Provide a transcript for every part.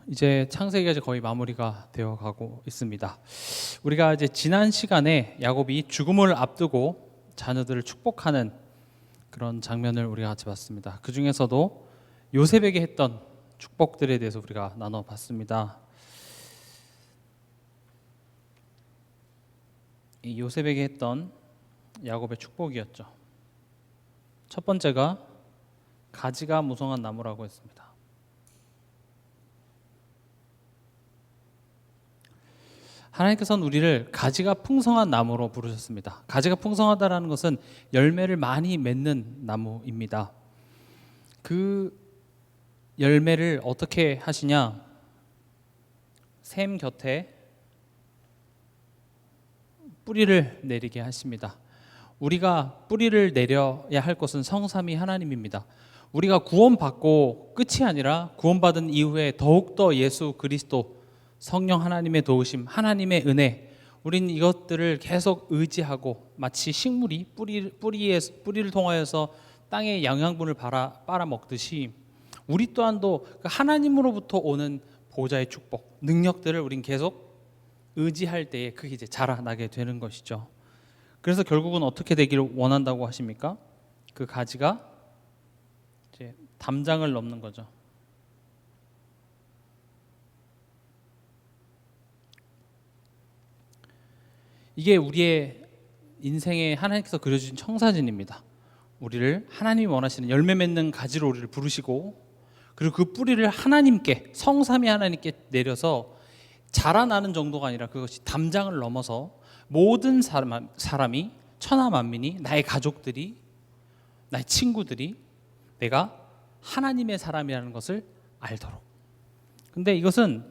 이제 창세기가 이제 거의 마무리가 되어 가고 있습니다. 우리가 이제 지난 시간에 야곱이 죽음을 앞두고 자녀들을 축복하는 그런 장면을 우리가 같이 봤습니다. 그 중에서도 요셉에게 했던 축복들에 대해서 우리가 나눠봤습니다. 이 요셉에게 했던 야곱의 축복이었죠. 첫 번째가 가지가 무성한 나무라고 했습니다. 하나님께서는 우리를 가지가 풍성한 나무로 부르셨습니다. 가지가 풍성하다는 것은 열매를 많이 맺는 나무입니다. 그 열매를 어떻게 하시냐? 샘 곁에 뿌리를 내리게 하십니다. 우리가 뿌리를 내려야 할 것은 성삼위 하나님입니다. 우리가 구원받고 끝이 아니라 구원받은 이후에 더욱더 예수 그리스도, 성령 하나님의 도우심, 하나님의 은혜, 우린 이것들을 계속 의지하고 마치 식물이 뿌리를 통하여서 땅의 영양분을 빨아먹듯이 우리 또한도 하나님으로부터 오는 보좌의 축복, 능력들을 우린 계속 의지할 때에 그게 이제 자라나게 되는 것이죠. 그래서 결국은 어떻게 되기를 원한다고 하십니까? 그 가지가 이제 담장을 넘는 거죠. 이게 우리의 인생에 하나님께서 그려주신 청사진입니다. 우리를 하나님이 원하시는 열매 맺는 가지로 우리를 부르시고, 그리고 그 뿌리를 하나님께, 성삼위 하나님께 내려서 자라나는 정도가 아니라 그것이 담장을 넘어서 모든 사람이, 천하 만민이, 나의 가족들이, 나의 친구들이 내가 하나님의 사람이라는 것을 알도록. 근데 이것은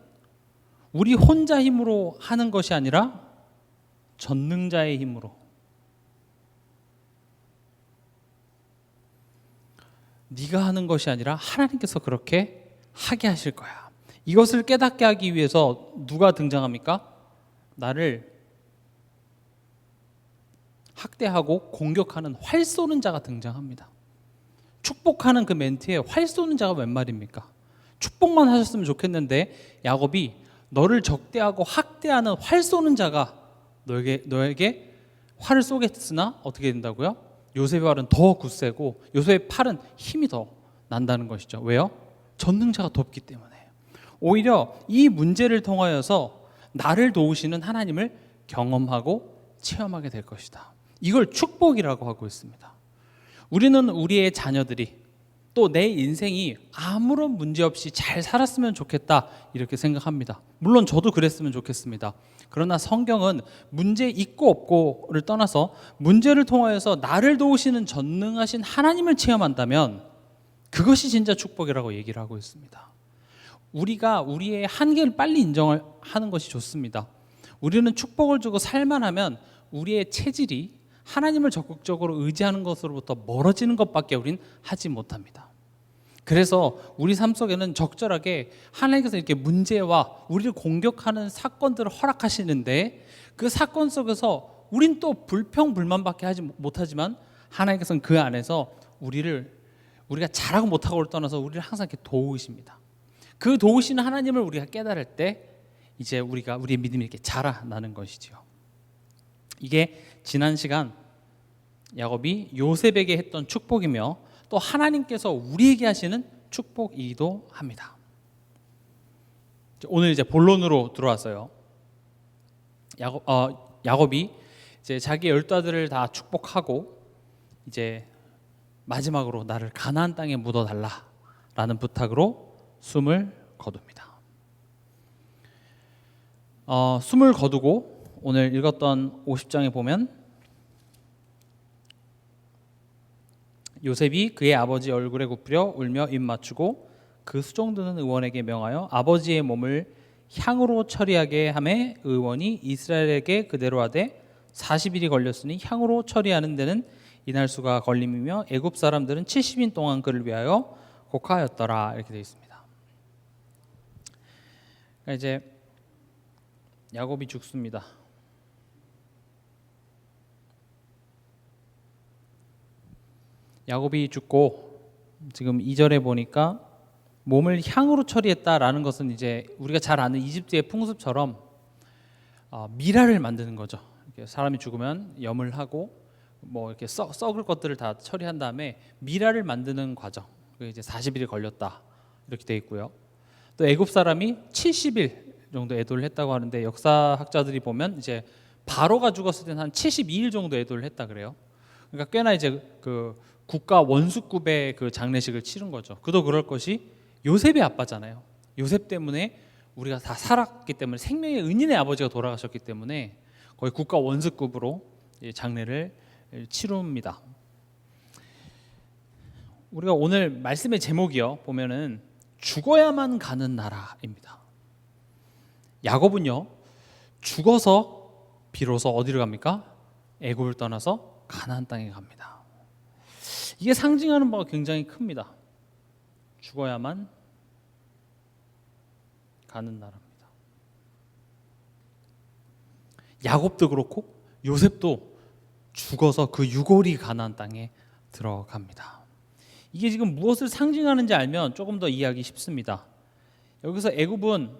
우리 혼자 힘으로 하는 것이 아니라 전능자의 힘으로, 네가 하는 것이 아니라 하나님께서 그렇게 하게 하실 거야. 이것을 깨닫게 하기 위해서 누가 등장합니까? 나를 학대하고 공격하는 활 쏘는 자가 등장합니다. 축복하는 그 멘트에 활 쏘는 자가 웬 말입니까? 축복만 하셨으면 좋겠는데 야곱이 너를 적대하고 학대하는 활 쏘는 자가 너에게 활을 쏘겠으나 어떻게 된다고요? 요셉의 활은 더 굳세고 요셉의 팔은 힘이 더 난다는 것이죠. 왜요? 전능자가 돕기 때문에. 오히려 이 문제를 통하여서 나를 도우시는 하나님을 경험하고 체험하게 될 것이다. 이걸 축복이라고 하고 있습니다. 우리는 우리의 자녀들이, 또 내 인생이 아무런 문제 없이 잘 살았으면 좋겠다 이렇게 생각합니다. 물론 저도 그랬으면 좋겠습니다. 그러나 성경은 문제 있고 없고를 떠나서 문제를 통하여서 나를 도우시는 전능하신 하나님을 체험한다면 그것이 진짜 축복이라고 얘기를 하고 있습니다. 우리가 우리의 한계를 빨리 인정하는 것이 좋습니다. 우리는 축복을 주고 살만하면 우리의 체질이 하나님을 적극적으로 의지하는 것으로부터 멀어지는 것밖에 우린 하지 못합니다. 그래서 우리 삶 속에는 적절하게 하나님께서 이렇게 문제와 우리를 공격하는 사건들을 허락하시는데, 그 사건 속에서 우린 또 불평불만밖에 하지 못하지만 하나님께서는 그 안에서 우리가 잘하고 못하고를 떠나서 우리를 항상 이렇게 도우십니다. 그 도우시는 하나님을 우리가 깨달을 때 이제 우리의 믿음이 이렇게 자라나는 것이죠. 이게 지난 시간 야곱이 요셉에게 했던 축복이며 또 하나님께서 우리에게 하시는 축복이기도 합니다. 오늘 이제 본론으로 들어왔어요. 야곱이 이제 자기 12아들을 다 축복하고 이제 마지막으로 나를 가나안 땅에 묻어달라라는 부탁으로 숨을 거둡니다. 숨을 거두고 오늘 읽었던 50장에 보면 요셉이 그의 아버지 얼굴에 굽으려 울며 입 맞추고 그 수종드는 의원에게 명하여 아버지의 몸을 향으로 처리하게 하매 의원이 이스라엘에게 그대로 하되 40일이 걸렸으니 향으로 처리하는 데는 이날 수가 걸림이며 애굽 사람들은 70인 동안 그를 위하여 곡하였더라. 이렇게 되어 있습니다. 그러니까 이제 야곱이 죽습니다. 야곱이 죽고 지금 2절에 보니까 몸을 향으로 처리했다라는 것은 이제 우리가 잘 아는 이집트의 풍습처럼 미라를 만드는 거죠. 이렇게 사람이 죽으면 염을 하고 뭐 이렇게 썩을 것들을 다 처리한 다음에 미라를 만드는 과정. 그게 이제 40일이 걸렸다 이렇게 돼 있고요. 또 애굽 사람이 70일 정도 애도를 했다고 하는데 역사학자들이 보면 이제 바로가 죽었을 때는 한 72일 정도 애도를 했다 그래요. 그러니까 꽤나 이제 그 국가 원수급의 그 장례식을 치른 거죠. 그도 그럴 것이 요셉의 아빠잖아요. 요셉 때문에 우리가 다 살았기 때문에 생명의 은인의 아버지가 돌아가셨기 때문에 거의 국가 원수급으로 장례를 치릅니다. 우리가 오늘 말씀의 제목이요 보면은 죽어야만 가는 나라입니다. 야곱은요 죽어서 비로소 어디로 갑니까? 애굽을 떠나서 가나안 땅에 갑니다. 이게 상징하는 바가 굉장히 큽니다. 죽어야만 가는 나라입니다. 야곱도 그렇고 요셉도 죽어서 그 유골이 가나안 땅에 들어갑니다. 이게 지금 무엇을 상징하는지 알면 조금 더 이해하기 쉽습니다. 여기서 애굽은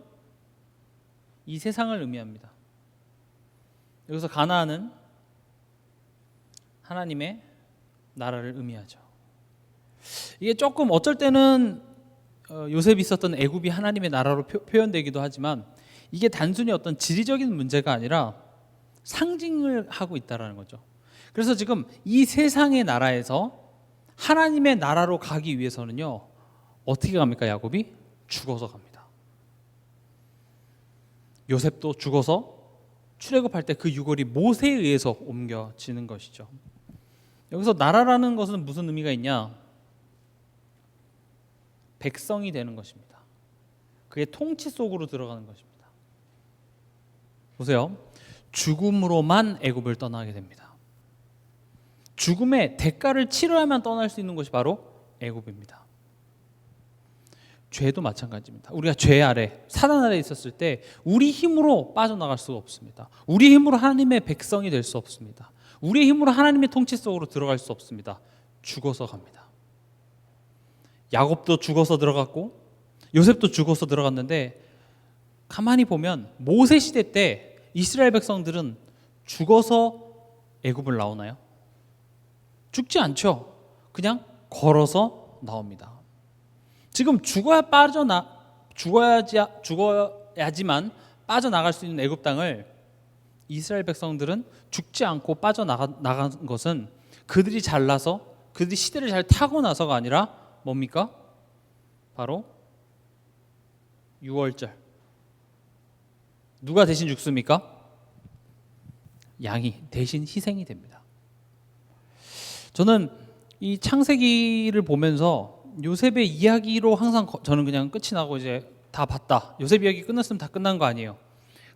이 세상을 의미합니다. 여기서 가나안은 하나님의 나라를 의미하죠. 이게 조금 어쩔 때는 요셉이 있었던 애굽이 하나님의 나라로 표현되기도 하지만 이게 단순히 어떤 지리적인 문제가 아니라 상징을 하고 있다는 거죠. 그래서 지금 이 세상의 나라에서 하나님의 나라로 가기 위해서는요 어떻게 갑니까? 야곱이 죽어서 갑니다. 요셉도 죽어서 출애굽할 때 그 유골이 모세에 의해서 옮겨지는 것이죠. 여기서 나라라는 것은 무슨 의미가 있냐? 백성이 되는 것입니다. 그의 통치 속으로 들어가는 것입니다. 보세요. 죽음으로만 애굽을 떠나게 됩니다. 죽음의 대가를 치러야만 떠날 수 있는 것이 바로 애굽입니다. 죄도 마찬가지입니다. 우리가 죄 아래, 사단 아래 있었을 때 우리 힘으로 빠져나갈 수가 없습니다. 우리 힘으로 하나님의 백성이 될 수 없습니다. 우리의 힘으로 하나님의 통치 속으로 들어갈 수 없습니다. 죽어서 갑니다. 야곱도 죽어서 들어갔고 요셉도 죽어서 들어갔는데 가만히 보면 모세 시대 때 이스라엘 백성들은 죽어서 애굽을 나오나요? 죽지 않죠. 그냥 걸어서 나옵니다. 지금 죽어야지만 빠져나갈 수 있는 애굽 땅을 이스라엘 백성들은 죽지 않고 빠져나간 것은 그들이 잘나서 그들이 시대를 잘 타고 나서가 아니라 뭡니까? 바로 6월절. 누가 대신 죽습니까? 양이 대신 희생이 됩니다. 저는 이 창세기를 보면서 요셉의 이야기로 항상 저는 그냥 끝이 나고 이제 다 봤다. 요셉 이야기 끝났으면 다 끝난 거 아니에요.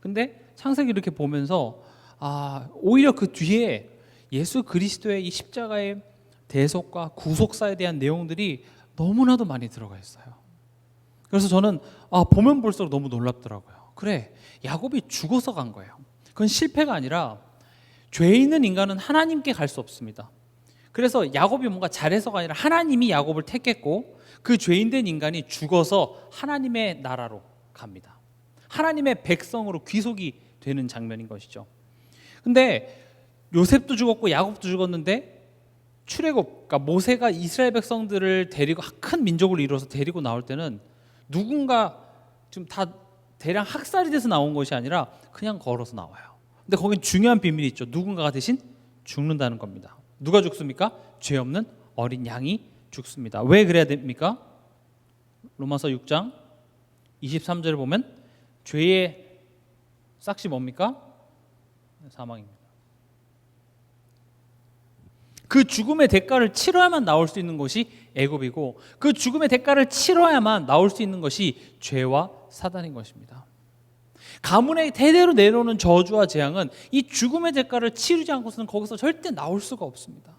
근데 창세기 이렇게 보면서 오히려 그 뒤에 예수 그리스도의 이 십자가의 대속과 구속사에 대한 내용들이 너무나도 많이 들어가 있어요. 그래서 저는 보면 볼수록 너무 놀랍더라고요. 그래, 야곱이 죽어서 간 거예요. 그건 실패가 아니라 죄 있는 인간은 하나님께 갈 수 없습니다. 그래서 야곱이 뭔가 잘해서가 아니라 하나님이 야곱을 택했고 그 죄인된 인간이 죽어서 하나님의 나라로 갑니다. 하나님의 백성으로 귀속이 되는 장면인 것이죠. 근데 요셉도 죽었고 야곱도 죽었는데 출애굽, 그러니까 모세가 이스라엘 백성들을 데리고 큰 민족을 이루어서 데리고 나올 때는 누군가 좀 다 대량 학살이 돼서 나온 것이 아니라 그냥 걸어서 나와요. 근데 거긴 중요한 비밀이 있죠. 누군가가 대신 죽는다는 겁니다. 누가 죽습니까? 죄 없는 어린 양이 죽습니다. 왜 그래야 됩니까? 로마서 6장 23절을 보면 죄의 싹이 뭡니까? 사망입니다. 그 죽음의 대가를 치러야만 나올 수 있는 것이 애굽이고 그 죽음의 대가를 치러야만 나올 수 있는 것이 죄와 사단인 것입니다. 가문에 대대로 내려오는 저주와 재앙은 이 죽음의 대가를 치르지 않고서는 거기서 절대 나올 수가 없습니다.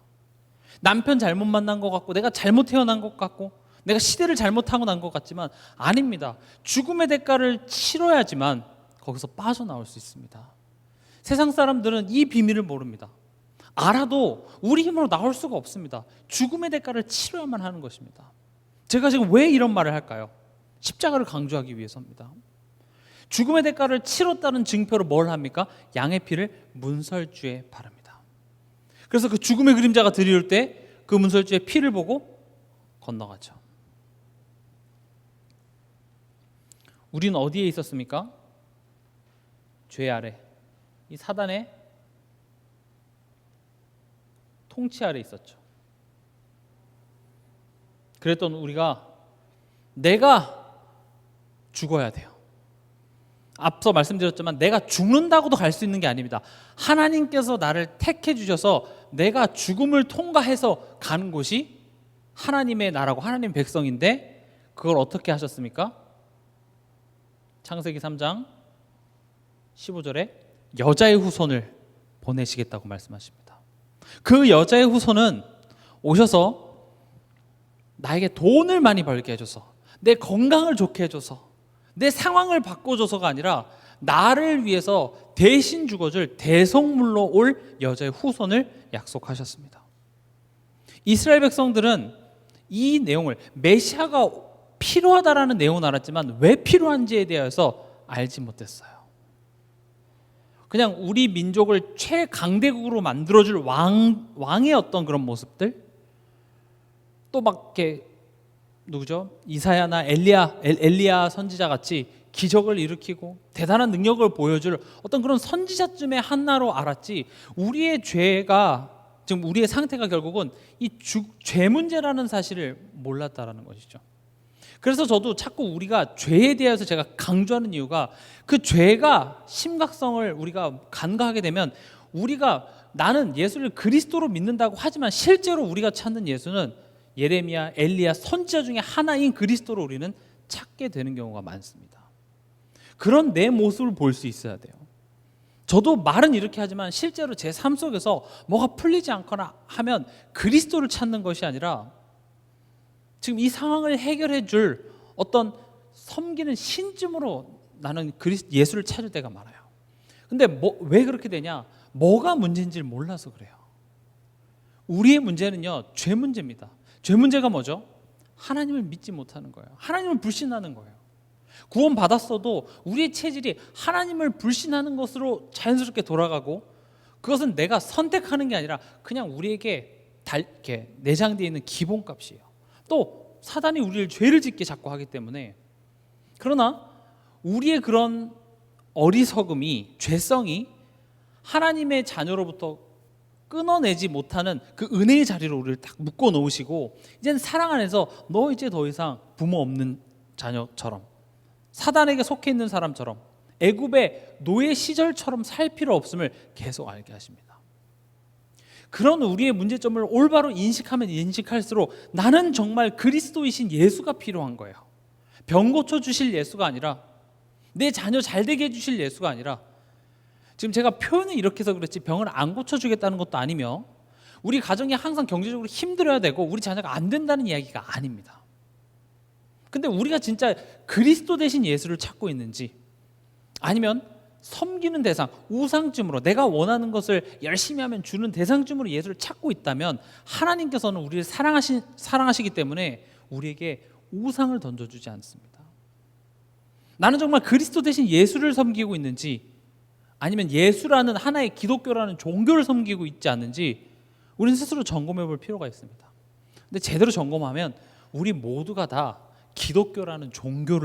남편 잘못 만난 것 같고 내가 잘못 태어난 것 같고 내가 시대를 잘못하고 난 것 같지만 아닙니다. 죽음의 대가를 치러야지만 거기서 빠져나올 수 있습니다. 세상 사람들은 이 비밀을 모릅니다. 알아도 우리 힘으로 나올 수가 없습니다. 죽음의 대가를 치러야만 하는 것입니다. 제가 지금 왜 이런 말을 할까요? 십자가를 강조하기 위해서입니다. 죽음의 대가를 치렀다는 증표로 뭘 합니까? 양의 피를 문설주에 바릅니다. 그래서 그 죽음의 그림자가 들이올 때 그 문설주의 피를 보고 건너가죠. 우리는 어디에 있었습니까? 죄 아래, 이 사단의 통치 아래 있었죠. 그랬던 우리가 내가 죽어야 돼요. 앞서 말씀드렸지만 내가 죽는다고도 갈 수 있는 게 아닙니다. 하나님께서 나를 택해 주셔서 내가 죽음을 통과해서 가는 곳이 하나님의 나라고 하나님 백성인데, 그걸 어떻게 하셨습니까? 창세기 3장 15절에 여자의 후손을 보내시겠다고 말씀하십니다. 그 여자의 후손은 오셔서 나에게 돈을 많이 벌게 해줘서, 내 건강을 좋게 해줘서, 내 상황을 바꿔줘서가 아니라 나를 위해서 대신 죽어줄 대속물로 올 여자의 후손을 약속하셨습니다. 이스라엘 백성들은 이 내용을, 메시아가 필요하다라는 내용은 알았지만 왜 필요한지에 대해서 알지 못했어요. 그냥 우리 민족을 최강대국으로 만들어줄 왕의 어떤 그런 모습들, 또 막 이렇게 누구죠? 이사야나 엘리야 선지자 같이 기적을 일으키고 대단한 능력을 보여줄 어떤 그런 선지자쯤의 하나로 알았지, 우리의 죄가, 지금 우리의 상태가 결국은 이 죄 문제라는 사실을 몰랐다라는 것이죠. 그래서 저도 자꾸 우리가 죄에 대해서 제가 강조하는 이유가, 그 죄가 심각성을 우리가 간과하게 되면, 우리가 나는 예수를 그리스도로 믿는다고 하지만 실제로 우리가 찾는 예수는 예레미야, 엘리야 선지자 중에 하나인 그리스도로 우리는 찾게 되는 경우가 많습니다. 그런 내 모습을 볼 수 있어야 돼요. 저도 말은 이렇게 하지만 실제로 제 삶 속에서 뭐가 풀리지 않거나 하면 그리스도를 찾는 것이 아니라 지금 이 상황을 해결해 줄 어떤 섬기는 신쯤으로 나는 예수를 찾을 때가 많아요. 근데 왜 그렇게 되냐? 뭐가 문제인지를 몰라서 그래요. 우리의 문제는요, 죄 문제입니다. 죄 문제가 뭐죠? 하나님을 믿지 못하는 거예요. 하나님을 불신하는 거예요. 구원 받았어도 우리의 체질이 하나님을 불신하는 것으로 자연스럽게 돌아가고, 그것은 내가 선택하는 게 아니라 그냥 우리에게 이렇게 내장되어 있는 기본값이에요. 또 사단이 우리를 죄를 짓게 자꾸 하기 때문에. 그러나 우리의 그런 어리석음이, 죄성이 하나님의 자녀로부터 끊어내지 못하는 그 은혜의 자리로 우리를 딱 묶어 놓으시고, 이제는 사랑 안에서 너 이제 더 이상 부모 없는 자녀처럼, 사단에게 속해 있는 사람처럼, 애굽의 노예 시절처럼 살 필요 없음을 계속 알게 하십니다. 그런 우리의 문제점을 올바로 인식하면 인식할수록 나는 정말 그리스도이신 예수가 필요한 거예요. 병 고쳐주실 예수가 아니라, 내 자녀 잘 되게 해주실 예수가 아니라, 지금 제가 표현을 이렇게 해서 그렇지 병을 안 고쳐주겠다는 것도 아니며, 우리 가정이 항상 경제적으로 힘들어야 되고 우리 자녀가 안 된다는 이야기가 아닙니다. 근데 우리가 진짜 그리스도 대신 예수를 찾고 있는지, 아니면 섬기는 대상, 우상쯤으로 내가 원하는 것을 열심히 하면 주는 대상쯤으로 예수를 찾고 있다면, 하나님께서는 우리를 사랑하시기 때문에 우리에게 우상을 던져주지 않습니다. 나는 정말 그리스도 대신 예수를 섬기고 있는지, 아니면 예수라는 하나의 기독교라는 종교를 섬기고 있지 않는지 우리는 스스로 점검해 볼 필요가 있습니다. 근데 제대로 점검하면 우리 모두가 다 기독교라는 종교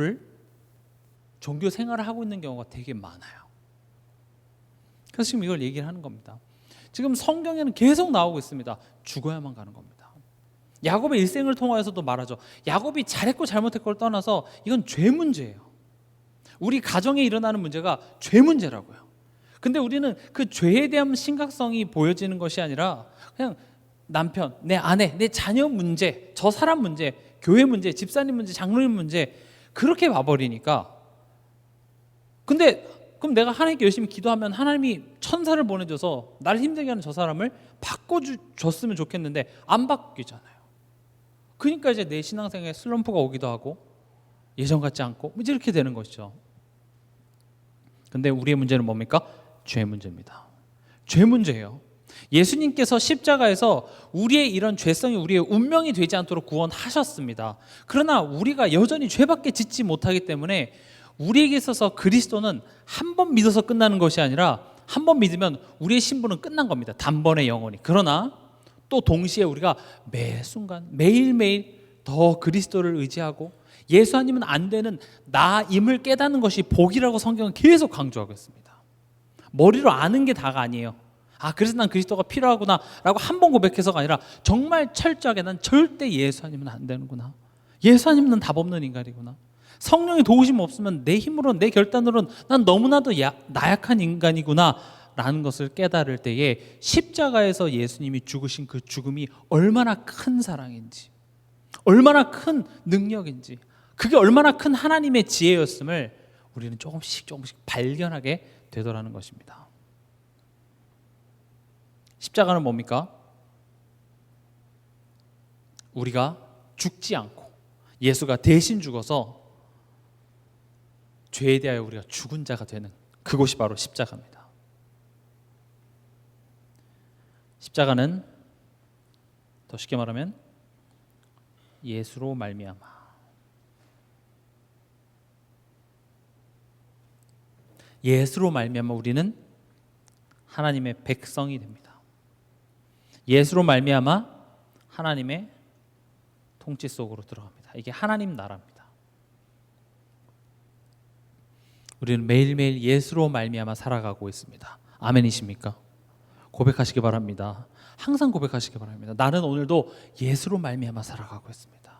생활을 하고 있는 경우가 되게 많아요. 그래서 지금 이걸 얘기를 하는 겁니다. 지금 성경에는 계속 나오고 있습니다. 죽어야만 가는 겁니다. 야곱의 일생을 통하여서도 말하죠. 야곱이 잘했고 잘못했고를 떠나서 이건 죄 문제예요. 우리 가정에 일어나는 문제가 죄 문제라고요. 근데 우리는 그 죄에 대한 심각성이 보여지는 것이 아니라 그냥 남편, 내 아내, 내 자녀 문제, 저 사람 문제, 교회 문제, 집사님 문제, 장로님 문제, 그렇게 봐버리니까. 근데 그럼 내가 하나님께 열심히 기도하면 하나님이 천사를 보내줘서 나를 힘들게 하는 저 사람을 바꿔줬으면 좋겠는데 안 바뀌잖아요. 그러니까 이제 내 신앙생활에 슬럼프가 오기도 하고 예전 같지 않고 이제 이렇게 되는 것이죠. 근데 우리의 문제는 뭡니까? 죄 문제입니다. 죄 문제예요. 예수님께서 십자가에서 우리의 이런 죄성이 우리의 운명이 되지 않도록 구원하셨습니다. 그러나 우리가 여전히 죄밖에 짓지 못하기 때문에 우리에게 있어서 그리스도는 한 번 믿어서 끝나는 것이 아니라 한 번 믿으면 우리의 신분은 끝난 겁니다. 단번에 영원히. 그러나 또 동시에 우리가 매 순간 매일매일 더 그리스도를 의지하고 예수 아니면 안 되는 나임을 깨닫는 것이 복이라고 성경은 계속 강조하고 있습니다. 머리로 아는 게 다가 아니에요. 그래서 난 그리스도가 필요하구나 라고 한 번 고백해서가 아니라 정말 철저하게 난 절대 예수 아니면 안 되는구나. 예수 아니면 난 답 없는 인간이구나. 성령의 도우심 없으면 내 힘으로 내 결단으로는 난 너무나도 나약한 인간이구나 라는 것을 깨달을 때에 십자가에서 예수님이 죽으신 그 죽음이 얼마나 큰 사랑인지, 얼마나 큰 능력인지, 그게 얼마나 큰 하나님의 지혜였음을 우리는 조금씩 발견하게 되더라는 것입니다. 십자가는 뭡니까? 우리가 죽지 않고 예수가 대신 죽어서 죄에 대하여 우리가 죽은 자가 되는 그곳이 바로 십자가입니다. 십자가는 더 쉽게 말하면 예수로 말미암아, 예수로 말미암아 우리는 하나님의 백성이 됩니다. 예수로 말미암아 하나님의 통치 속으로 들어갑니다. 이게 하나님 나라입니다. 우리는 매일매일 예수로 말미암아 살아가고 있습니다. 아멘이십니까? 고백하시기 바랍니다. 항상 고백하시기 바랍니다. 나는 오늘도 예수로 말미암아 살아가고 있습니다.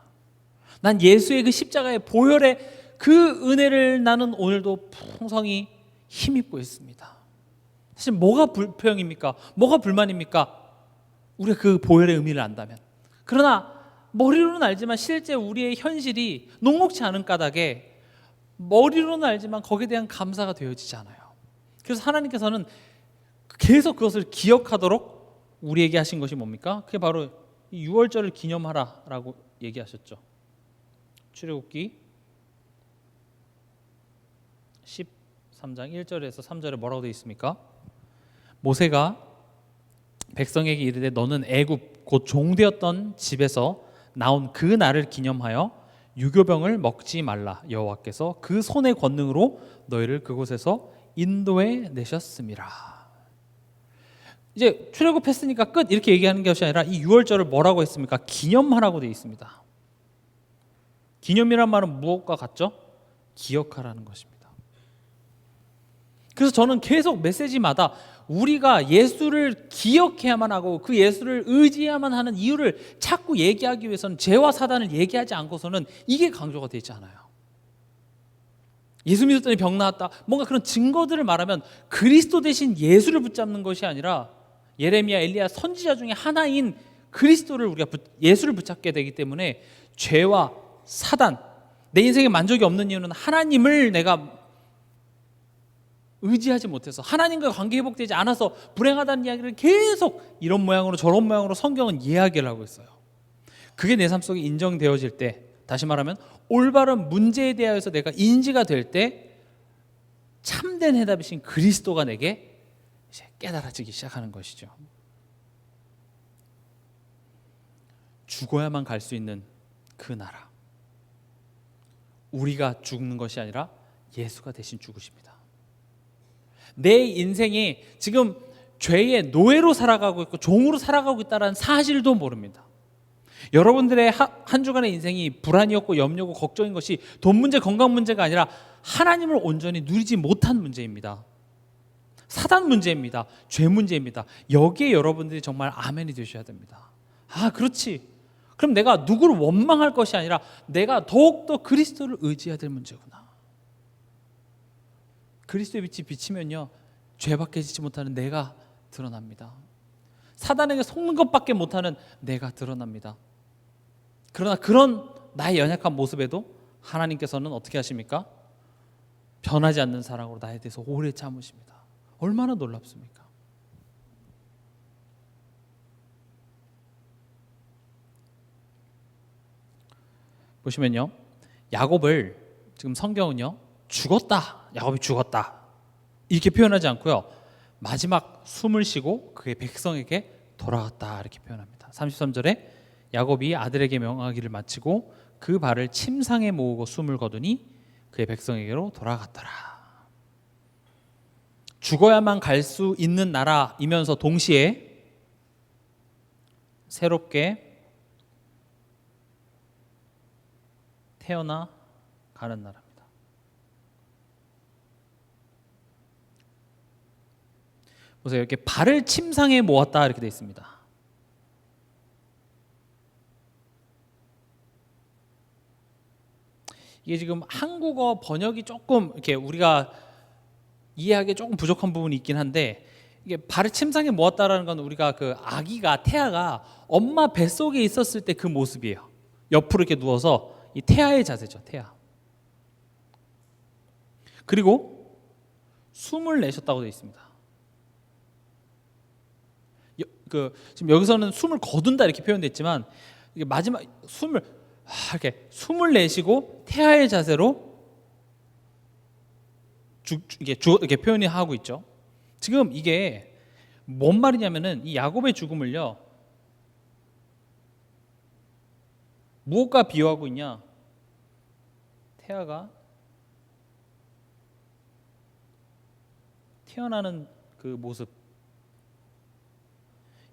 난 예수의 그 십자가의 보혈의 그 은혜를 나는 오늘도 풍성히 힘입고 있습니다. 사실 뭐가 불평입니까? 뭐가 불만입니까? 우리가 그 보혈의 의미를 안다면. 그러나 머리로는 알지만 실제 우리의 현실이 녹록지 않은 까닭에 머리로는 알지만 거기에 대한 감사가 되어지지 않아요. 그래서 하나님께서는 계속 그것을 기억하도록 우리에게 하신 것이 뭡니까? 그게 바로 이 유월절을 기념하라라고 얘기하셨죠. 출애굽기 13장 1절에서 3절에 뭐라고 되어 있습니까? 모세가 백성에게 이르되 너는 애굽 곧 종되었던 집에서 나온 그 날을 기념하여 유교병을 먹지 말라. 여호와께서 그 손의 권능으로 너희를 그곳에서 인도해 내셨음이라. 이제 출애굽했으니까 끝 이렇게 얘기하는 것이 아니라 이 유월절을 뭐라고 했습니까? 기념하라고 되어 있습니다. 기념이란 말은 무엇과 같죠? 기억하라는 것입니다. 그래서 저는 계속 메시지마다 우리가 예수를 기억해야만 하고 그 예수를 의지해야만 하는 이유를 자꾸 얘기하기 위해서는 죄와 사단을 얘기하지 않고서는 이게 강조가 되지 않아요. 예수 믿었더니 병 나았다, 뭔가 그런 증거들을 말하면 그리스도 대신 예수를 붙잡는 것이 아니라 예레미야, 엘리야 선지자 중에 하나인 그리스도를 우리가 예수를 붙잡게 되기 때문에 죄와 사단, 내 인생에 만족이 없는 이유는 하나님을 내가 의지하지 못해서 하나님과 관계 회복되지 않아서 불행하다는 이야기를 계속 이런 모양으로 저런 모양으로 성경은 이야기를 하고 있어요. 그게 내 삶 속에 인정되어질 때, 다시 말하면 올바른 문제에 대하여서 내가 인지가 될 때 참된 해답이신 그리스도가 내게 이제 깨달아지기 시작하는 것이죠. 죽어야만 갈 수 있는 그 나라, 우리가 죽는 것이 아니라 예수가 대신 죽으십니다. 내 인생이 지금 죄의 노예로 살아가고 있고 종으로 살아가고 있다는 사실도 모릅니다. 여러분들의 한 주간의 인생이 불안이었고 염려고 걱정인 것이 돈 문제, 건강 문제가 아니라 하나님을 온전히 누리지 못한 문제입니다. 사단 문제입니다. 죄 문제입니다. 여기에 여러분들이 정말 아멘이 되셔야 됩니다. 그렇지. 그럼 내가 누구를 원망할 것이 아니라 내가 더욱더 그리스도를 의지해야 될 문제구나. 그리스도의 빛이 비치면요, 죄밖에 짓지 못하는 내가 드러납니다. 사단에게 속는 것밖에 못하는 내가 드러납니다. 그러나 그런 나의 연약한 모습에도 하나님께서는 어떻게 하십니까? 변하지 않는 사랑으로 나에 대해서 오래 참으십니다. 얼마나 놀랍습니까? 보시면요, 야곱을 지금 성경은요 죽었다, 야곱이 죽었다 이렇게 표현하지 않고요, 마지막 숨을 쉬고 그의 백성에게 돌아갔다 이렇게 표현합니다. 33절에 야곱이 아들에게 명하기를 마치고 그 발을 침상에 모으고 숨을 거두니 그의 백성에게로 돌아갔더라. 죽어야만 갈 수 있는 나라이면서 동시에 새롭게 태어나 가는 나라입니다. 보세요. 이렇게 발을 침상에 모았다 이렇게 되어 있습니다. 이게 지금 한국어 번역이 조금 이렇게 우리가 이해하기 조금 부족한 부분이 있긴 한데, 이게 발을 침상에 모았다라는 건 우리가 그 아기가 태아가 엄마 뱃속에 있었을 때 그 모습이에요. 옆으로 이렇게 누워서 이 태아의 자세죠. 태아. 그리고 숨을 내셨다고 되어 있습니다. 지금 여기서는 숨을 거둔다 이렇게 표현됐지만, 이게 마지막 숨을 이렇게 숨을 내쉬고 태아의 자세로 이렇게 표현이 하고 있죠. 지금 이게 뭔 말이냐면은 이 야곱의 죽음을요, 무엇과 비유하고 있냐? 태아가 태어나는 그 모습.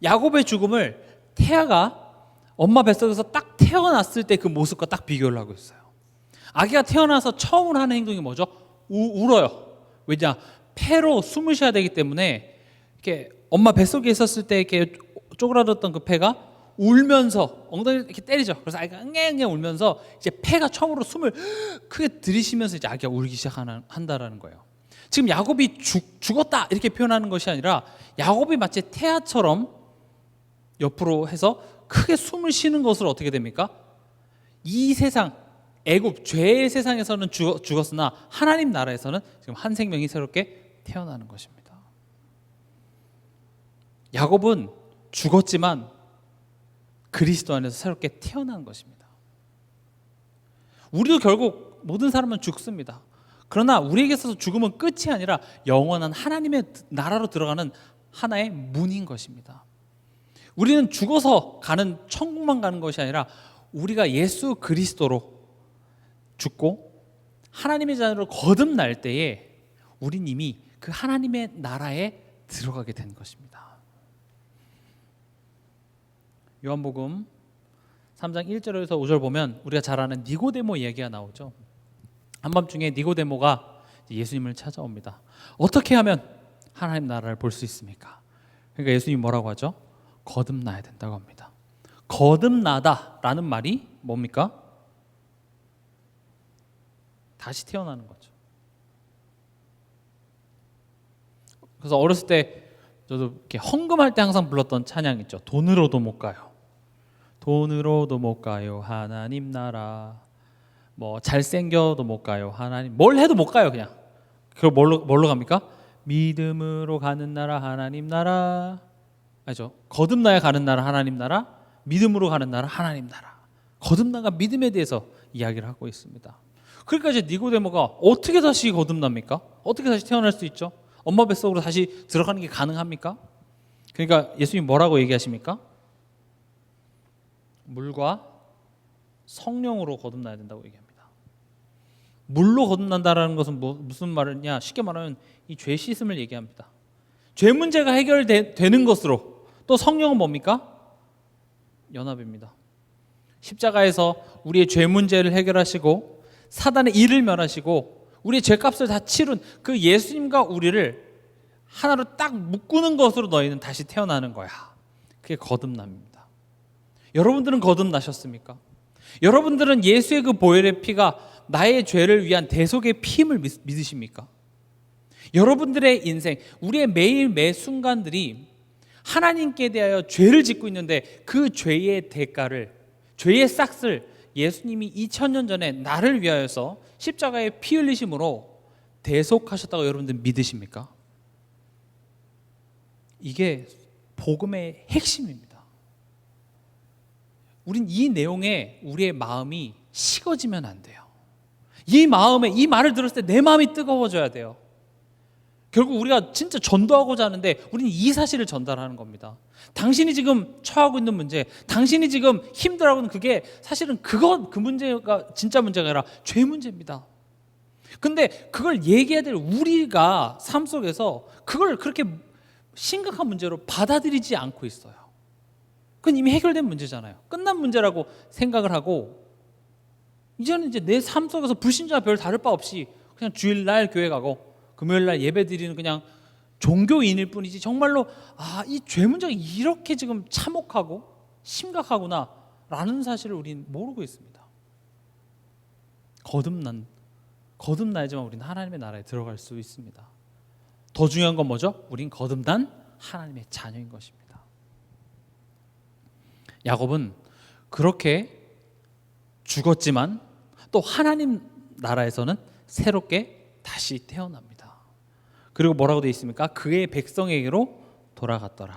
야곱의 죽음을 태아가 엄마 뱃속에서 딱 태어났을 때 그 모습과 딱 비교를 하고 있어요. 아기가 태어나서 처음으로 하는 행동이 뭐죠? 울어요. 왜냐? 폐로 숨을 쉬어야 되기 때문에 이렇게 엄마 뱃속에 있었을 때 이렇게 쪼그라들었던 그 폐가 울면서 엉덩이를 이렇게 때리죠. 그래서 아기가 응애응애 울면서 이제 폐가 처음으로 숨을 크게 들이쉬면서 이제 아기가 울기 시작한다라는 거예요. 지금 야곱이 죽었다 이렇게 표현하는 것이 아니라 야곱이 마치 태아처럼 옆으로 해서 크게 숨을 쉬는 것으로 어떻게 됩니까? 이 세상 애굽 죄의 세상에서는 죽었으나 하나님 나라에서는 지금 한 생명이 새롭게 태어나는 것입니다. 야곱은 죽었지만 그리스도 안에서 새롭게 태어난 것입니다. 우리도 결국 모든 사람은 죽습니다. 그러나 우리에게 있어서 죽음은 끝이 아니라 영원한 하나님의 나라로 들어가는 하나의 문인 것입니다. 우리는 죽어서 가는 천국만 가는 것이 아니라 우리가 예수 그리스도로 죽고 하나님의 자녀로 거듭날 때에 우린 이미 그 하나님의 나라에 들어가게 된 것입니다. 요한복음 3장 1절에서 5절 보면 우리가 잘 아는 니고데모 이야기가 나오죠. 한밤중에 니고데모가 예수님을 찾아옵니다. 어떻게 하면 하나님 나라를 볼 수 있습니까? 그러니까 예수님이 뭐라고 하죠? 거듭나야 된다고 합니다. 거듭나다라는 말이 뭡니까? 다시 태어나는 거죠. 그래서 어렸을 때 저도 이렇게 헌금할 때 항상 불렀던 찬양 있죠. 돈으로도 못 가요. 돈으로도 못 가요. 하나님 나라. 뭐 잘생겨도 못 가요. 하나님. 뭘 해도 못 가요, 그냥. 그걸 뭘로 갑니까? 믿음으로 가는 나라 하나님 나라. 알죠? 거듭나야 가는 나라 하나님 나라, 믿음으로 가는 나라 하나님 나라. 거듭나가 믿음에 대해서 이야기를 하고 있습니다. 그러니까 이제 니고데모가 어떻게 다시 거듭납니까? 어떻게 다시 태어날 수 있죠? 엄마 뱃속으로 다시 들어가는 게 가능합니까? 그러니까 예수님 뭐라고 얘기하십니까? 물과 성령으로 거듭나야 된다고 얘기합니다. 물로 거듭난다라는 것은 무슨 말이냐? 쉽게 말하면 이 죄 씻음을 얘기합니다. 죄 문제가 해결되는 것으로. 또 성령은 뭡니까? 연합입니다. 십자가에서 우리의 죄 문제를 해결하시고 사단의 일을 멸하시고 우리의 죄값을 다 치룬 그 예수님과 우리를 하나로 딱 묶는 것으로 너희는 다시 태어나는 거야. 그게 거듭남입니다. 여러분들은 거듭나셨습니까? 여러분들은 예수의 그 보혈의 피가 나의 죄를 위한 대속의 피임을 믿으십니까? 여러분들의 인생, 우리의 매일 매 순간들이 하나님께 대하여 죄를 짓고 있는데 그 죄의 대가를, 죄의 싹을 예수님이 2000년 전에 나를 위하여서 십자가에 피 흘리심으로 대속하셨다고 여러분들 믿으십니까? 이게 복음의 핵심입니다. 우린 이 내용에 우리의 마음이 식어지면 안 돼요. 이 말을 들었을 때 내 마음이 뜨거워져야 돼요. 결국 우리가 진짜 전도하고자 하는데 우리는 이 사실을 전달하는 겁니다. 당신이 지금 처하고 있는 문제, 당신이 지금 힘들어하고 있는 그게 사실은 그 문제가 진짜 문제가 아니라 죄 문제입니다. 근데 그걸 얘기해야 될 우리가 삶 속에서 그걸 그렇게 심각한 문제로 받아들이지 않고 있어요. 그건 이미 해결된 문제잖아요. 끝난 문제라고 생각을 하고 이제는 이제 내 삶 속에서 불신자와 별 다를 바 없이 그냥 주일날 교회 가고 금요일날 예배 드리는 그냥 종교인일 뿐이지 정말로 이 죄 문제가 이렇게 지금 참혹하고 심각하구나 라는 사실을 우리는 모르고 있습니다. 거듭나야지만 우리는 하나님의 나라에 들어갈 수 있습니다. 더 중요한 건 뭐죠? 우린 거듭난 하나님의 자녀인 것입니다. 야곱은 그렇게 죽었지만 또 하나님 나라에서는 새롭게 다시 태어납니다. 그리고 뭐라고 되어 있습니까? 그의 백성에게로 돌아갔더라.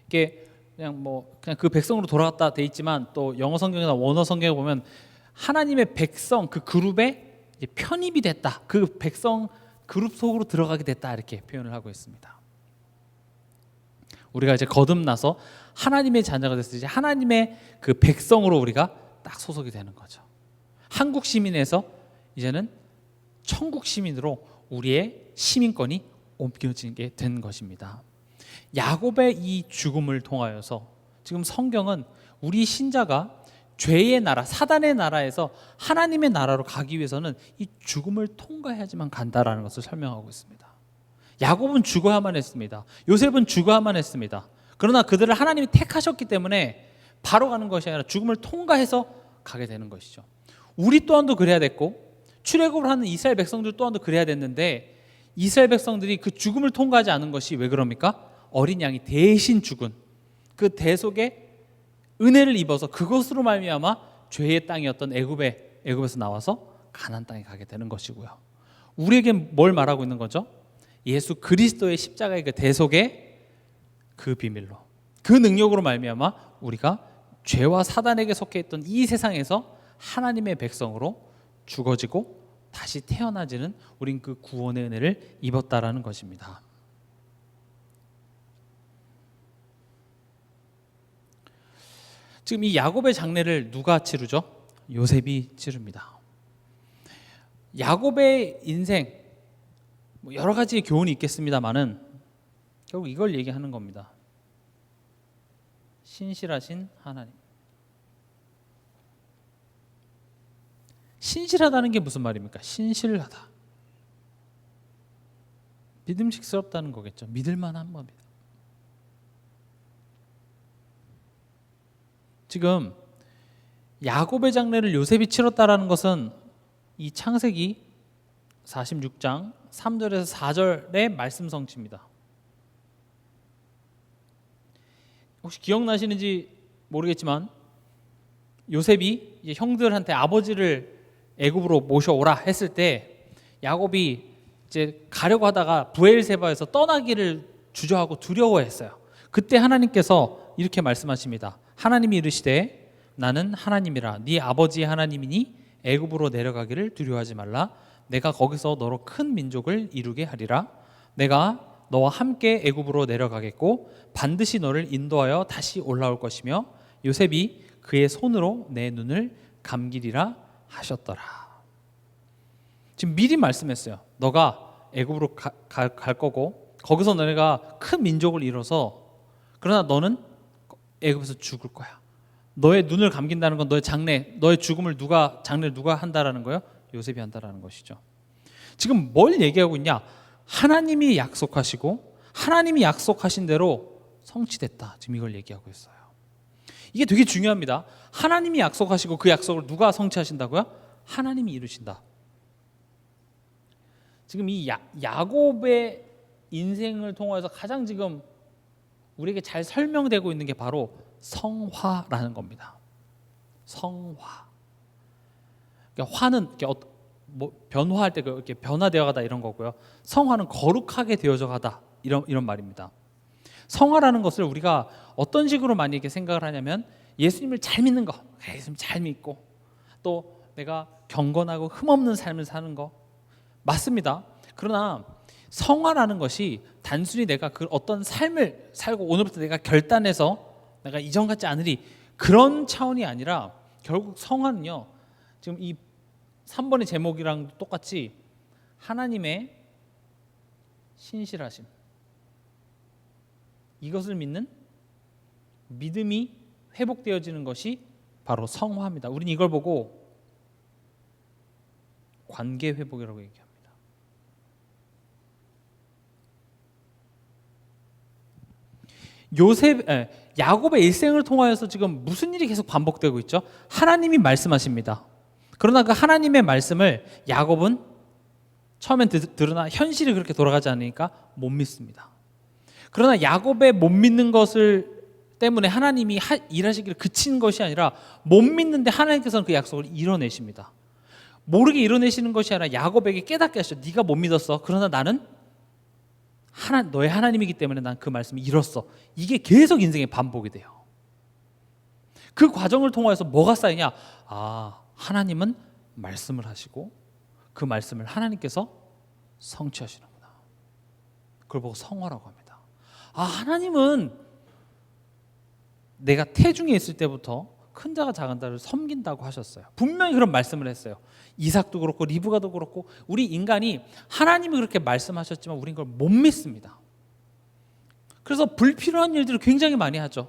이게 그냥 그 백성으로 돌아갔다 돼 있지만 또 영어 성경이나 원어 성경에 보면 하나님의 백성 그 그룹에 이제 편입이 됐다. 그 백성 그룹 속으로 들어가게 됐다 이렇게 표현을 하고 있습니다. 우리가 이제 거듭나서 하나님의 자녀가 됐을 때 하나님의 그 백성으로 우리가 딱 소속이 되는 거죠. 한국 시민에서 이제는 천국 시민으로 우리의 시민권이 옮겨지게 된 것입니다. 야곱의 이 죽음을 통하여서 지금 성경은 우리 신자가 죄의 나라, 사단의 나라에서 하나님의 나라로 가기 위해서는 이 죽음을 통과해야지만 간다라는 것을 설명하고 있습니다. 야곱은 죽어야만 했습니다. 요셉은 죽어야만 했습니다. 그러나 그들을 하나님이 택하셨기 때문에 바로 가는 것이 아니라 죽음을 통과해서 가게 되는 것이죠. 우리 또한도 그래야 됐고 출애굽을 하는 이스라엘 백성들 또한도 그래야 됐는데 이스라엘 백성들이 그 죽음을 통과하지 않은 것이 왜 그럽니까? 어린 양이 대신 죽은 그 대속의 은혜를 입어서 그것으로 말미암아 죄의 땅이었던 애굽에서 나와서 가나안 땅에 가게 되는 것이고요. 우리에게 뭘 말하고 있는 거죠? 예수 그리스도의 십자가의 그 대속의 그 비밀로 그 능력으로 말미암아 우리가 죄와 사단에게 속해 있던 이 세상에서 하나님의 백성으로 죽어지고 다시 태어나지는 우린 그 구원의 은혜를 입었다라는 것입니다. 지금 이 야곱의 장례를 누가 치르죠? 요셉이 치릅니다. 야곱의 인생 여러 가지 교훈이 있겠습니다만은 결국 이걸 얘기하는 겁니다. 신실하신 하나님. 신실하다는 게 무슨 말입니까? 신실하다. 믿음직스럽다는 거겠죠. 믿을만한 겁니다. 지금 야곱의 장례를 요셉이 치렀다라는 것은 이 창세기 46장 3절에서 4절의 말씀 성취입니다. 혹시 기억나시는지 모르겠지만 요셉이 이제 형들한테 아버지를 애굽으로 모셔오라 했을 때 야곱이 이제 가려고 하다가 브엘세바에서 떠나기를 주저하고 두려워했어요. 그때 하나님께서 이렇게 말씀하십니다. 하나님이 이르시되 나는 하나님이라 네 아버지의 하나님이니 애굽으로 내려가기를 두려워하지 말라. 내가 거기서 너로 큰 민족을 이루게 하리라. 내가 너와 함께 애굽으로 내려가겠고 반드시 너를 인도하여 다시 올라올 것이며 요셉이 그의 손으로 내 눈을 감기리라 하셨더라. 지금 미리 말씀했어요. 너가 애굽으로 갈 거고 거기서 너네가 큰 민족을 이뤄서 그러나 너는 애굽에서 죽을 거야. 너의 눈을 감긴다는 건 너의 죽음을 장례를 누가 한다라는 거예요? 요셉이 한다라는 것이죠. 지금 뭘 얘기하고 있냐? 하나님이 약속하시고 하나님이 약속하신 대로 성취됐다. 지금 이걸 얘기하고 있어요. 이게 되게 중요합니다. 하나님이 약속하시고 그 약속을 누가 성취하신다고요? 하나님이 이루신다. 지금 이 야곱의 인생을 통해서 가장 지금 우리에게 잘 설명되고 있는 게 바로 성화라는 겁니다. 성화. 그러니까 화는 변화할 때 이렇게 변화되어 가다 이런 거고요. 성화는 거룩하게 되어져 가다 이런 말입니다. 성화라는 것을 우리가 어떤 식으로 많이 이렇게 생각을 하냐면 예수님을 잘 믿는 거, 예수님 잘 믿고 또 내가 경건하고 흠없는 삶을 사는 거 맞습니다. 그러나 성화라는 것이 단순히 내가 그 어떤 삶을 살고 오늘부터 내가 결단해서 내가 이전 같지 않으리 그런 차원이 아니라 결국 성화는요, 지금 이 3번의 제목이랑 똑같이 하나님의 신실하심, 이것을 믿는 믿음이 회복되어지는 것이 바로 성화입니다. 우리는 이걸 보고 관계 회복이라고 얘기합니다. 야곱의 일생을 통하여서 지금 무슨 일이 계속 반복되고 있죠? 하나님이 말씀하십니다. 그러나 그 하나님의 말씀을 야곱은 처음엔 들으나 현실이 그렇게 돌아가지 않으니까 못 믿습니다. 그러나 야곱의 못 믿는 것을 때문에 하나님이 일하시기를 그친 것이 아니라 못 믿는데 하나님께서는 그 약속을 이뤄내십니다. 모르게 이뤄내시는 것이 아니라 야곱에게 깨닫게 하시죠. 네가 못 믿었어. 그러나 나는 너의 하나님이기 때문에 난 그 말씀을 이뤘어. 이게 계속 인생의 반복이 돼요. 그 과정을 통해서 뭐가 쌓이냐? 하나님은 말씀을 하시고 그 말씀을 하나님께서 성취하시는구나. 그걸 보고 성화라고 합니다. 하나님은 내가 태중에 있을 때부터 큰 자가 작은 자를 섬긴다고 하셨어요. 분명히 그런 말씀을 했어요. 이삭도 그렇고 리브가도 그렇고 우리 인간이 하나님이 그렇게 말씀하셨지만 우린 그걸 못 믿습니다. 그래서 불필요한 일들을 굉장히 많이 하죠.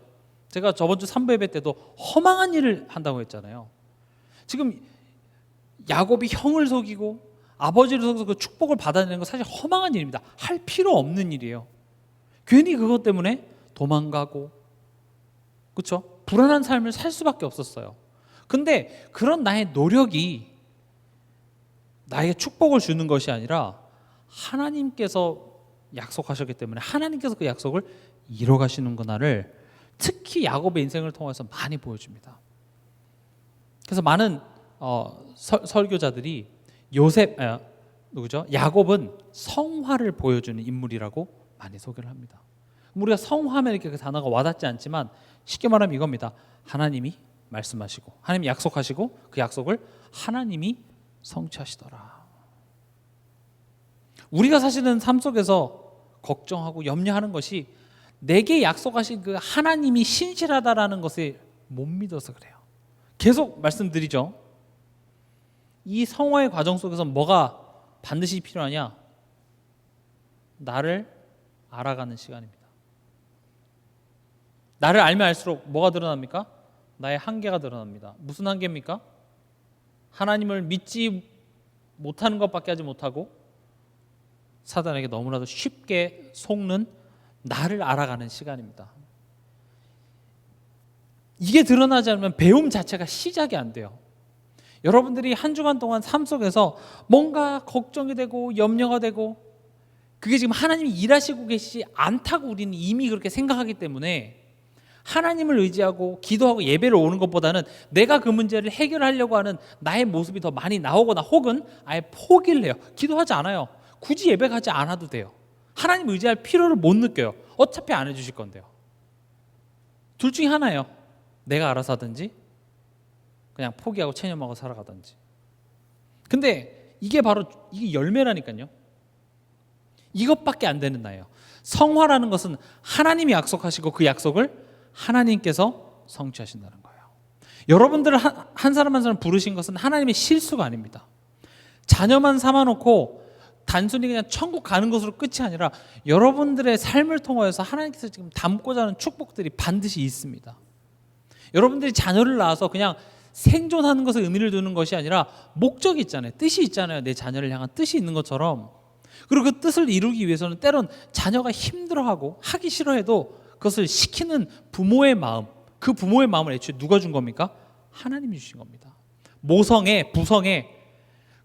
제가 저번 주 3부 예배 때도 허망한 일을 한다고 했잖아요. 지금 야곱이 형을 속이고 아버지를 속여서 그 축복을 받아내는 건 사실 허망한 일입니다. 할 필요 없는 일이에요. 괜히 그것 때문에 도망가고, 그렇죠? 불안한 삶을 살 수밖에 없었어요. 근데 그런 나의 노력이 나에게 축복을 주는 것이 아니라 하나님께서 약속하셨기 때문에 하나님께서 그 약속을 이뤄가시는구나를 특히 야곱의 인생을 통해서 많이 보여줍니다. 그래서 많은 설교자들이 야곱은 성화를 보여주는 인물이라고 많이 소개를 합니다. 우리가 성화하면 이렇게 그 단어가 와닿지 않지만 쉽게 말하면 이겁니다. 하나님이 말씀하시고 하나님이 약속하시고 그 약속을 하나님이 성취하시더라. 우리가 사실은 삶 속에서 걱정하고 염려하는 것이 내게 약속하신 그 하나님이 신실하다라는 것을 못 믿어서 그래요. 계속 말씀드리죠. 이 성화의 과정 속에서 뭐가 반드시 필요하냐? 나를 알아가는 시간입니다. 나를 알면 알수록 뭐가 드러납니까? 나의 한계가 드러납니다. 무슨 한계입니까? 하나님을 믿지 못하는 것밖에 하지 못하고 사단에게 너무나도 쉽게 속는 나를 알아가는 시간입니다. 이게 드러나지 않으면 배움 자체가 시작이 안 돼요. 여러분들이 한 주간 동안 삶 속에서 뭔가 걱정이 되고 염려가 되고 그게 지금 하나님이 일하시고 계시지 않다고 우리는 이미 그렇게 생각하기 때문에 하나님을 의지하고 기도하고 예배를 오는 것보다는 내가 그 문제를 해결하려고 하는 나의 모습이 더 많이 나오거나 혹은 아예 포기를 해요. 기도하지 않아요. 굳이 예배 가지 않아도 돼요. 하나님 의지할 필요를 못 느껴요. 어차피 안 해주실 건데요. 둘 중에 하나예요. 내가 알아서 하든지 그냥 포기하고 체념하고 살아가든지. 근데 이게 바로 이게 열매라니까요. 이것밖에 안 되는 나예요. 성화라는 것은 하나님이 약속하시고 그 약속을 하나님께서 성취하신다는 거예요. 여러분들을 한 사람 한 사람 부르신 것은 하나님의 실수가 아닙니다. 자녀만 삼아놓고 단순히 그냥 천국 가는 것으로 끝이 아니라 여러분들의 삶을 통하여서 하나님께서 지금 담고자 하는 축복들이 반드시 있습니다. 여러분들이 자녀를 낳아서 그냥 생존하는 것에 의미를 두는 것이 아니라 목적이 있잖아요. 뜻이 있잖아요. 내 자녀를 향한 뜻이 있는 것처럼. 그리고 그 뜻을 이루기 위해서는 때론 자녀가 힘들어하고 하기 싫어해도 그것을 시키는 부모의 마음, 그 부모의 마음을 애초에 누가 준 겁니까? 하나님이 주신 겁니다. 모성애, 부성애,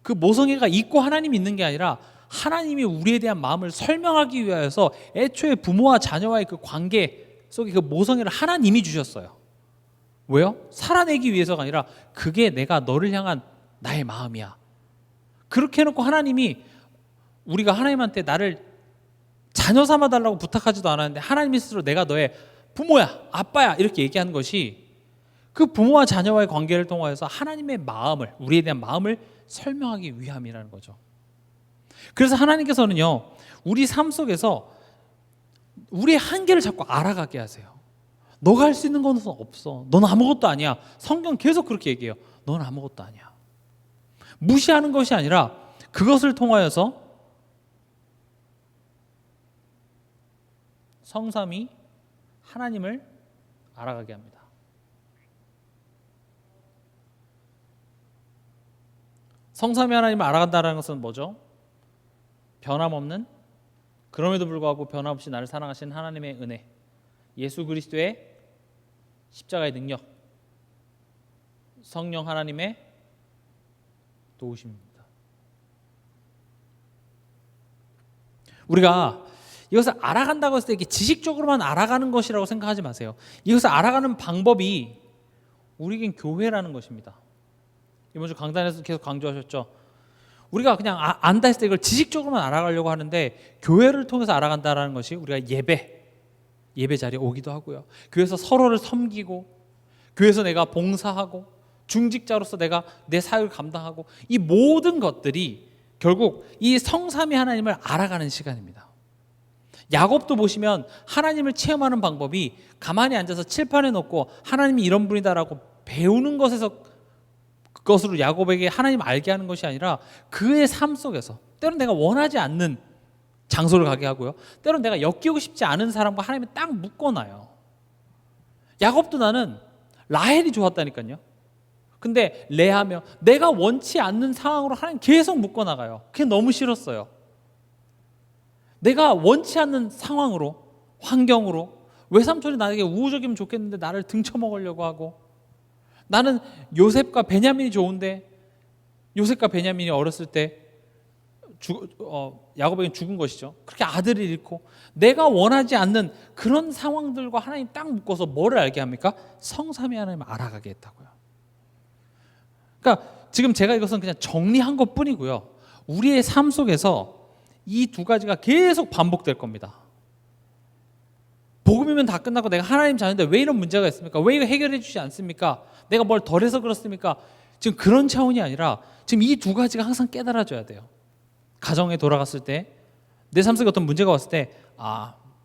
그 모성애가 있고 하나님이 있는 게 아니라 하나님이 우리에 대한 마음을 설명하기 위하여서 애초에 부모와 자녀와의 그 관계 속에 그 모성애를 하나님이 주셨어요. 왜요? 살아내기 위해서가 아니라 그게 내가 너를 향한 나의 마음이야. 그렇게 해놓고 하나님이 우리가 하나님한테 나를 자녀 삼아달라고 부탁하지도 않았는데 하나님이 스스로 내가 너의 부모야, 아빠야 이렇게 얘기하는 것이 그 부모와 자녀와의 관계를 통하여서 하나님의 마음을, 우리에 대한 마음을 설명하기 위함이라는 거죠. 그래서 하나님께서는요, 우리 삶 속에서 우리의 한계를 자꾸 알아가게 하세요. 너가 할 수 있는 건 없어. 넌 아무것도 아니야. 성경 계속 그렇게 얘기해요. 넌 아무것도 아니야. 무시하는 것이 아니라 그것을 통하여서 성삼위 하나님을 알아가게 합니다. 성삼위 하나님을 알아간다는 것은 뭐죠? 변함없는, 그럼에도 불구하고 변함없이 나를 사랑하신 하나님의 은혜, 예수 그리스도의 십자가의 능력, 성령 하나님의 도우심입니다. 우리가 이것을 알아간다고 했을 때 이게 지식적으로만 알아가는 것이라고 생각하지 마세요. 이것을 알아가는 방법이 우리에겐 교회라는 것입니다. 이번 주 강단에서 계속 강조하셨죠. 우리가 그냥 안다 했을 때 이걸 지식적으로만 알아가려고 하는데, 교회를 통해서 알아간다는 것이 우리가 예배 자리에 오기도 하고요, 교회에서 서로를 섬기고, 교회에서 내가 봉사하고, 중직자로서 내가 내 사역을 감당하고, 이 모든 것들이 결국 이 성삼위 하나님을 알아가는 시간입니다. 야곱도 보시면 하나님을 체험하는 방법이 가만히 앉아서 칠판에 놓고 하나님이 이런 분이다라고 배우는 것에서 그것으로 야곱에게 하나님 알게 하는 것이 아니라 그의 삶 속에서, 때로는 내가 원하지 않는 장소를 가게 하고요, 때로는 내가 엮이고 싶지 않은 사람과 하나님을 딱 묶어놔요. 야곱도 나는 라헬이 좋았다니까요. 근데 레하며 내가 원치 않는 상황으로 하나님 계속 묶어나가요. 그게 너무 싫었어요. 내가 원치 않는 상황으로, 환경으로, 외삼촌이 나에게 우호적이면 좋겠는데 나를 등쳐먹으려고 하고, 나는 요셉과 베냐민이 좋은데 요셉과 베냐민이 어렸을 때 야곱에게 죽은 것이죠. 그렇게 아들을 잃고, 내가 원하지 않는 그런 상황들과 하나님 딱 묶어서 뭐를 알게 합니까? 성삼위 하나님을 알아가게 했다고요. 그러니까 지금 제가 이것은 그냥 정리한 것 뿐이고요, 우리의 삶 속에서 이 두 가지가 계속 반복될 겁니다. 복음이면 다 끝나고 내가 하나님 자녀인데 왜 이런 문제가 있습니까? 왜 이거 해결해 주지 않습니까? 내가 뭘 덜해서 그렇습니까? 지금 그런 차원이 아니라 지금 이 두 가지가 항상 깨달아져야 돼요. 가정에 돌아갔을 때, 내 삶 속에 어떤 문제가 왔을 때,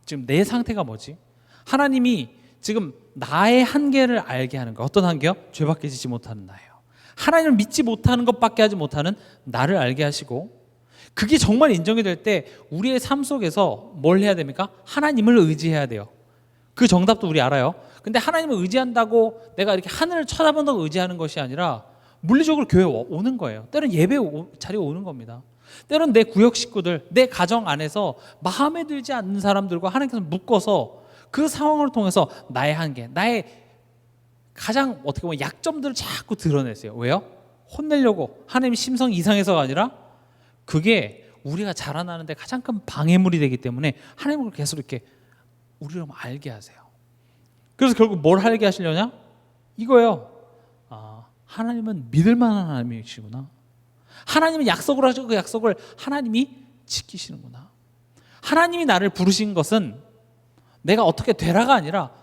지금 내 상태가 뭐지? 하나님이 지금 나의 한계를 알게 하는 거. 어떤 한계요? 죄밖에 지지 못하는 나예요. 하나님을 믿지 못하는 것밖에 하지 못하는 나를 알게 하시고, 그게 정말 인정이 될 때 우리의 삶 속에서 뭘 해야 됩니까? 하나님을 의지해야 돼요. 그 정답도 우리 알아요. 근데 하나님을 의지한다고 내가 이렇게 하늘을 쳐다본다고 의지하는 것이 아니라 물리적으로 교회에 오는 거예요. 때로는 예배 자리에 오는 겁니다. 때로는 내 구역 식구들, 내 가정 안에서 마음에 들지 않는 사람들과 하나님께서 묶어서 그 상황을 통해서 나의 한계, 나의 가장 어떻게 보면 약점들을 자꾸 드러내세요. 왜요? 혼내려고, 하나님의 심성 이상해서가 아니라 그게 우리가 자라나는데 가장 큰 방해물이 되기 때문에 하나님을 계속 이렇게 우리를 알게 하세요. 그래서 결국 뭘 알게 하시려냐? 이거예요. 하나님은 믿을 만한 하나님이시구나. 하나님은 약속을 하시고 그 약속을 하나님이 지키시는구나. 하나님이 나를 부르신 것은 내가 어떻게 되라가 아니라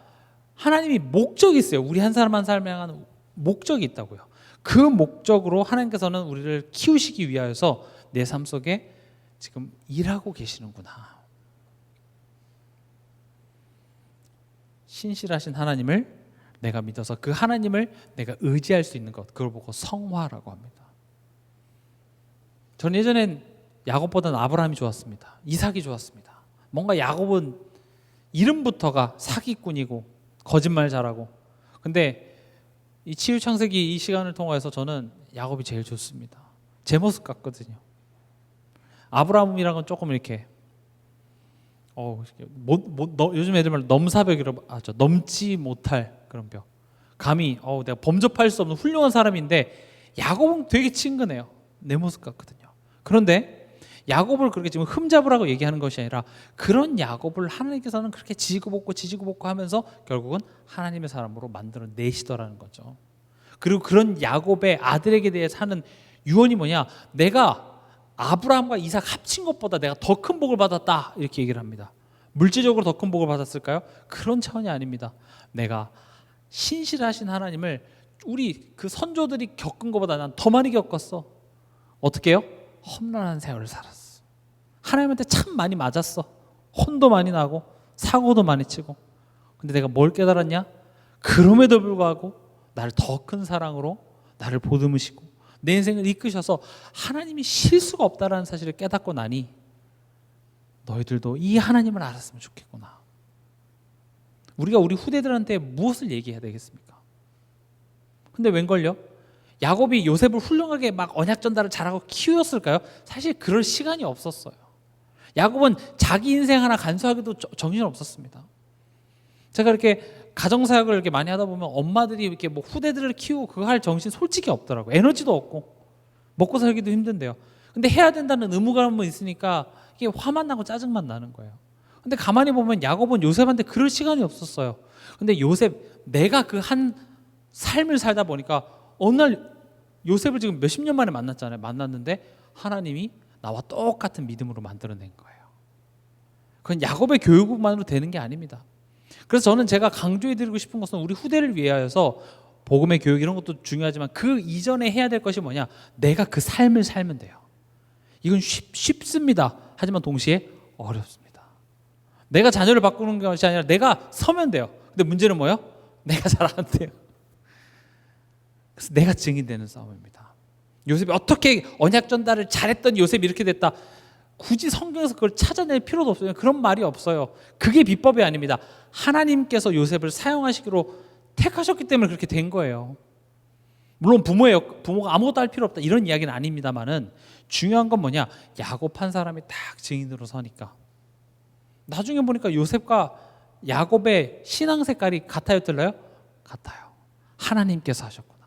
하나님이 목적이 있어요. 우리 한 사람 한 사람에 향한 목적이 있다고요. 그 목적으로 하나님께서는 우리를 키우시기 위하여서 내 삶 속에 지금 일하고 계시는구나. 신실하신 하나님을 내가 믿어서 그 하나님을 내가 의지할 수 있는 것, 그걸 보고 성화라고 합니다. 저는 예전엔 야곱보다는 아브라함이 좋았습니다. 이삭이 좋았습니다. 뭔가 야곱은 이름부터가 사기꾼이고 거짓말 잘하고, 근데 이 치유창세기 이 시간을 통해서 저는 야곱이 제일 좋습니다. 제 모습 같거든요. 아브라함이란 건 조금 이렇게 요즘 애들 말로 넘사벽이라고 하죠. 넘지 못할 그런 벽. 감히 내가 범접할 수 없는 훌륭한 사람인데 야곱은 되게 친근해요. 내 모습 같거든요. 그런데 야곱을 그렇게 지금 흠잡으라고 얘기하는 것이 아니라 그런 야곱을 하나님께서는 그렇게 지지고 볶고 하면서 결국은 하나님의 사람으로 만들어 내시더라는 거죠. 그리고 그런 야곱의 아들에게 대해 사는 유언이 뭐냐? 내가 아브라함과 이삭 합친 것보다 내가 더 큰 복을 받았다, 이렇게 얘기를 합니다. 물질적으로 더 큰 복을 받았을까요? 그런 차원이 아닙니다. 내가 신실하신 하나님을 우리 그 선조들이 겪은 것보다 난 더 많이 겪었어. 어떻게 해요? 험난한 세월을 살았어. 하나님한테 참 많이 맞았어. 혼도 많이 나고 사고도 많이 치고. 근데 내가 뭘 깨달았냐? 그럼에도 불구하고 나를 더 큰 사랑으로 나를 보듬으시고 내 인생을 이끄셔서 하나님이 실수가 없다라는 사실을 깨닫고 나니 너희들도 이 하나님을 알았으면 좋겠구나. 우리가 우리 후대들한테 무엇을 얘기해야 되겠습니까? 근데 웬걸요? 야곱이 요셉을 훌륭하게 막 언약 전달을 잘하고 키웠을까요? 사실 그럴 시간이 없었어요. 야곱은 자기 인생 하나 간수하기도 정신 없었습니다. 제가 이렇게 가정사역을 이렇게 많이 하다 보면 엄마들이 이렇게 뭐 후대들을 키우고 그거 할 정신 솔직히 없더라고요. 에너지도 없고 먹고 살기도 힘든데요. 근데 해야 된다는 의무감은 있으니까 이게 화만 나고 짜증만 나는 거예요. 근데 가만히 보면 야곱은 요셉한테 그럴 시간이 없었어요. 근데 요셉, 내가 그 한 삶을 살다 보니까 어느 날 요셉을 지금 몇십 년 만에 만났잖아요. 만났는데 하나님이 나와 똑같은 믿음으로 만들어낸 거예요. 그건 야곱의 교육만으로 되는 게 아닙니다. 그래서 저는 제가 강조해드리고 싶은 것은 우리 후대를 위하여서 복음의 교육 이런 것도 중요하지만 그 이전에 해야 될 것이 뭐냐? 내가 그 삶을 살면 돼요. 이건 쉽습니다. 하지만 동시에 어렵습니다. 내가 자녀를 바꾸는 것이 아니라 내가 서면 돼요. 근데 문제는 뭐예요? 내가 잘 안 돼요. 그래서 내가 증인되는 싸움입니다. 요셉이 어떻게 언약 전달을 잘했더니 요셉이 이렇게 됐다. 굳이 성경에서 그걸 찾아낼 필요도 없어요. 그런 말이 없어요. 그게 비법이 아닙니다. 하나님께서 요셉을 사용하시기로 택하셨기 때문에 그렇게 된 거예요. 물론 부모가 아무것도 할 필요 없다 이런 이야기는 아닙니다만은 중요한 건 뭐냐? 야곱 한 사람이 딱 증인으로 서니까 나중에 보니까 요셉과 야곱의 신앙 색깔이 같아요, 틀려요? 같아요. 하나님께서 하셨구나.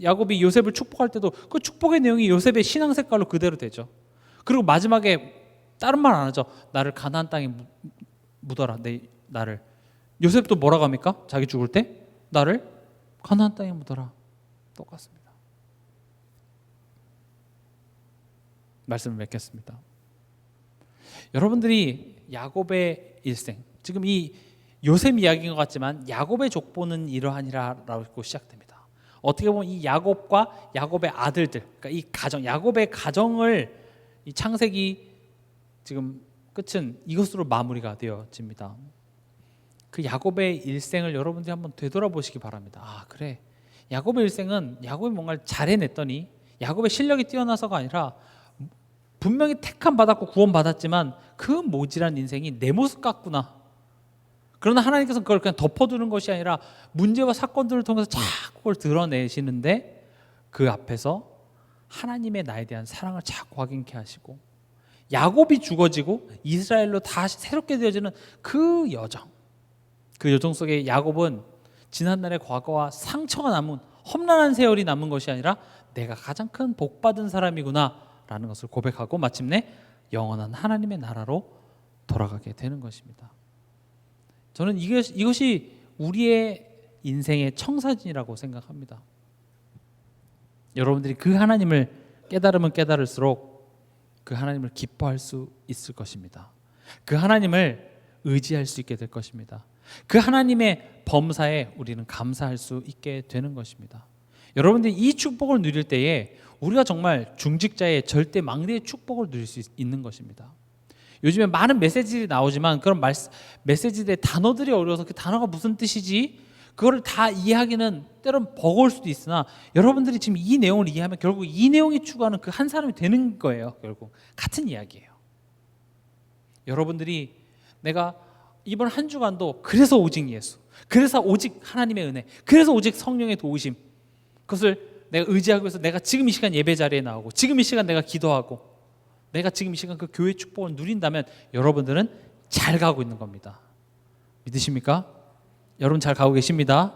야곱이 요셉을 축복할 때도 그 축복의 내용이 요셉의 신앙 색깔로 그대로 되죠. 그리고 마지막에 다른 말 안 하죠. 나를 가나안 땅에 묻어라. 나를. 요셉도 뭐라고 합니까? 자기 죽을 때 나를 가나안 땅에 묻어라. 똑같습니다. 말씀을 맺겠습니다. 여러분들이 야곱의 일생, 지금 이 요셉 이야기인 것 같지만 야곱의 족보는 이러하니라라고 시작됩니다. 어떻게 보면 이 야곱과 야곱의 아들들, 그러니까 이 가정, 야곱의 가정을 이 창세기 지금 끝은 이것으로 마무리가 되어집니다. 그 야곱의 일생을 여러분들이 한번 되돌아보시기 바랍니다. 아, 그래. 야곱의 일생은 야곱이 뭔가를 잘 해냈더니 야곱의 실력이 뛰어나서가 아니라 분명히 택함 받았고 구원 받았지만 그 모질한 인생이 내 모습 같구나. 그러나 하나님께서는 그걸 그냥 덮어두는 것이 아니라 문제와 사건들을 통해서 자꾸 그걸 드러내시는데 그 앞에서 하나님의 나에 대한 사랑을 자꾸 확인케 하시고 야곱이 죽어지고 이스라엘로 다시 새롭게 되어지는 그 여정 속에 야곱은 지난날의 과거와 상처가 남은 험난한 세월이 남은 것이 아니라 내가 가장 큰 복받은 사람이구나 라는 것을 고백하고 마침내 영원한 하나님의 나라로 돌아가게 되는 것입니다. 저는 이것이 우리의 인생의 청사진이라고 생각합니다. 여러분들이 그 하나님을 깨달으면 깨달을수록 그 하나님을 기뻐할 수 있을 것입니다. 그 하나님을 의지할 수 있게 될 것입니다. 그 하나님의 범사에 우리는 감사할 수 있게 되는 것입니다. 여러분들이 이 축복을 누릴 때에 우리가 정말 중직자의 절대 망대의 축복을 누릴 수 있는 것입니다. 요즘에 많은 메시지들이 나오지만 그런 메시지들의 단어들이 어려워서 그 단어가 무슨 뜻이지? 그거를 다 이해하기는 때론 버거울 수도 있으나 여러분들이 지금 이 내용을 이해하면 결국 이 내용이 추구하는 그 한 사람이 되는 거예요. 결국 같은 이야기예요. 여러분들이 내가 이번 한 주간도 그래서 오직 예수, 그래서 오직 하나님의 은혜, 그래서 오직 성령의 도우심, 그것을 내가 의지하고 해서 내가 지금 이 시간 예배 자리에 나오고 지금 이 시간 내가 기도하고 내가 지금 이 시간 그 교회 축복을 누린다면 여러분들은 잘 가고 있는 겁니다. 믿으십니까? 여러분 잘 가고 계십니다.